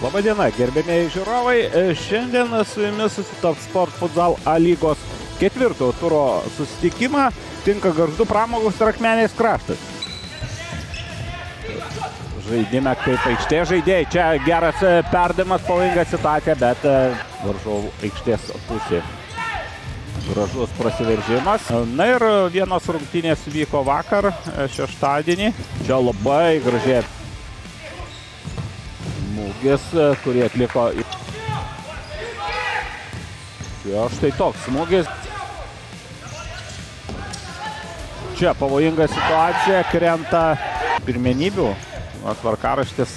Labadiena, gerbėmėjai žiūrovai. Šiandien su jumis Top Sport Futsal A lygos ketvirto turo susitikimą tinka Gargždų Pramogos ir Akmenės kraštas. Žaidime kaip aikštė žaidėjai. Čia geras perdavimas, pavojinga situacija, bet varžovų aikštės pusė. Gražus prasiveržimas. Na ir vienos rungtynės vyko vakar, šeštadienį. Čia labai gražiai smūgis, kurį atliko. Jo, štai toks smūgis. Čia pavojinga situacija, krenta pirmenybių. Tvarkaraštis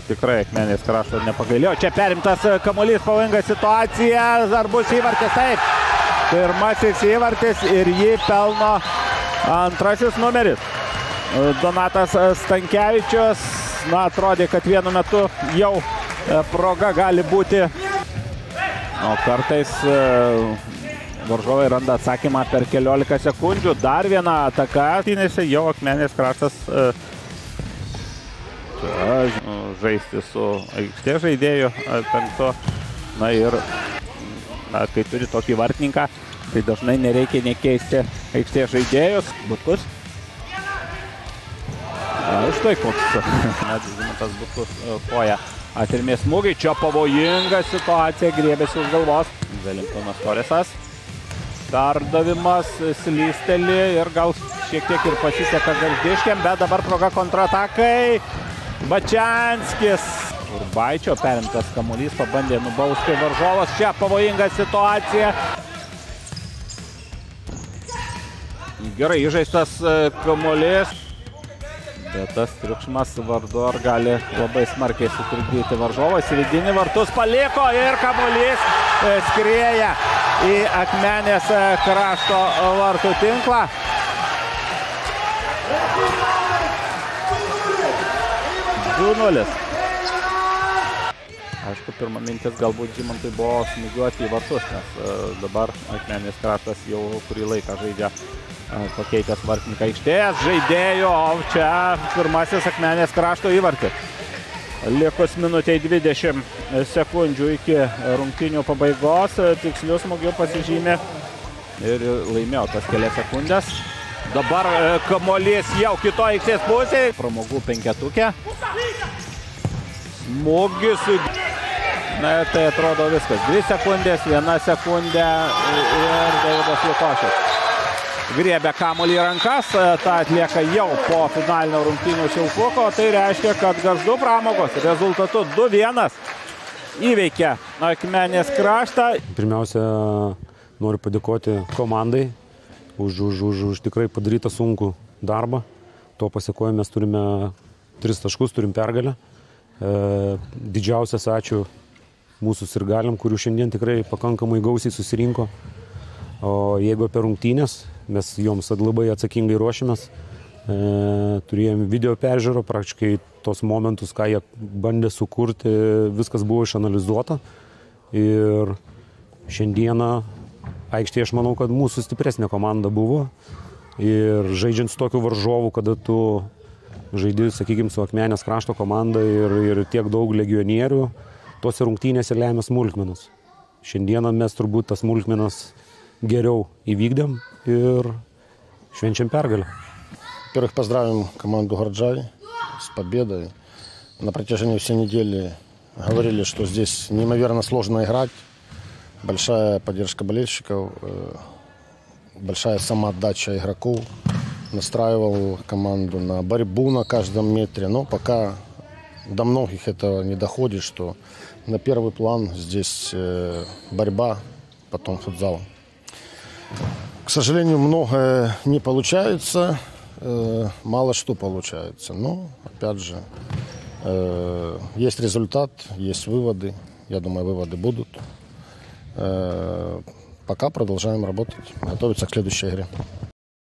tikrai Akmenės krašto nepagailėjo. Čia perimtas kamuolys, pavojinga situacija. Ar bus įvartis? Taip. Pirmasis įvartis ir jį pelno antrasis numeris. Donatas Stankevičius. Na, atrodė, kad vienu metu jau proga gali būti. O kartais varžovai randa atsakymą per 15 sekundžių. Dar viena ataka. Jau Akmenės kraštas žaisti su aikštės žaidėju penkto. Na ir kai turi tokį vartininką, tai dažnai nereikia nekeisti aikštės žaidėjus. Butkus. Štai koks Žymantas Butkus koja atirmė smūgiai. Čia pavojinga situacija, griebėsi už galvos. Velingtonas Toresas. Perdavimas slysteli ir gal šiek tiek ir pasiseka gargždiškiam, bet dabar proga kontratakai. Bačianskis. Urbaičio perimtas kamuolys, pabandė nubausti varžovas. Čia pavojinga situacija. Gerai įžaistas kamuolys. Bet tas triukšmas vardu ar gali labai smarkiai sutrukdyti varžovas. Vidinį vartus paliko ir kamuolys skrieja į Akmenės krašto vartų tinklą. Aišku, pirma mintis galbūt Žymantui buvo smūgiuoti į vartus, nes dabar Akmenės kraštas jau kurį laiką žaidžia pakeitęs vartininką aikštės žaidėjo, o čia pirmasis Akmenės krašto įvartis. Likus minutei 20 sekundžių iki rungtynių pabaigos, tikslių smūgių pasižymė ir laimėjo tas kelias sekundės. Dabar kamuolys jau kito aikštės pusėje. Pramogų penketukė. Smūgis. Na, tai atrodo viskas. 2 sekundės, 1 sekundė ir Deividas Lukošius griebė kamuolį į rankas. Ta atlieka jau po finalinio rungtynių šilpuko. Tai reiškia, kad Gargždų Pramogos rezultatu 2-1 įveikia Akmenės kraštą. Pirmiausia, noriu padėkoti komandai už tikrai padarytą sunkų darbą. To pasiekoje mes turime 3 taškus, turim pergalę. Didžiausias ačiū mūsų sirgaliam, kurių šiandien tikrai pakankamai gausiai susirinko. O jeigu apie rungtynės, mes joms labai atsakingai ruošėmės. Turėjome video peržiūrą, praktiškai tos momentus, ką jie bandė sukurti, viskas buvo išanalizuota. Ir šiandieną aikštėje aš manau, kad mūsų stipresnė komanda buvo. Ir žaidžiant su tokiu varžovu, kada tu žaidi, sakykime, su Akmenės krašto komanda ir tiek daug legionierių, tose rungtynėse lemia smulkmenos. Šiandieną mes turbūt tas smulkmenas geriau įvykdėm ir švenčiam пергалю. Во-первых, поздравим команду Горджай с победой. На протяжении всей недели говорили, что здесь неимоверно сложно играть. Большая поддержка болельщиков, большая самоотдача игроков. Настраивал команду на борьбу на каждом метре. Но пока до многих этого не доходит, что на первый план здесь борьба, потом футзал. К сожалению, многое не получается, мало что получается. Но, опять же, есть результат, есть выводы. Я думаю, выводы будут. Пока продолжаем работать, готовиться к следующей игре.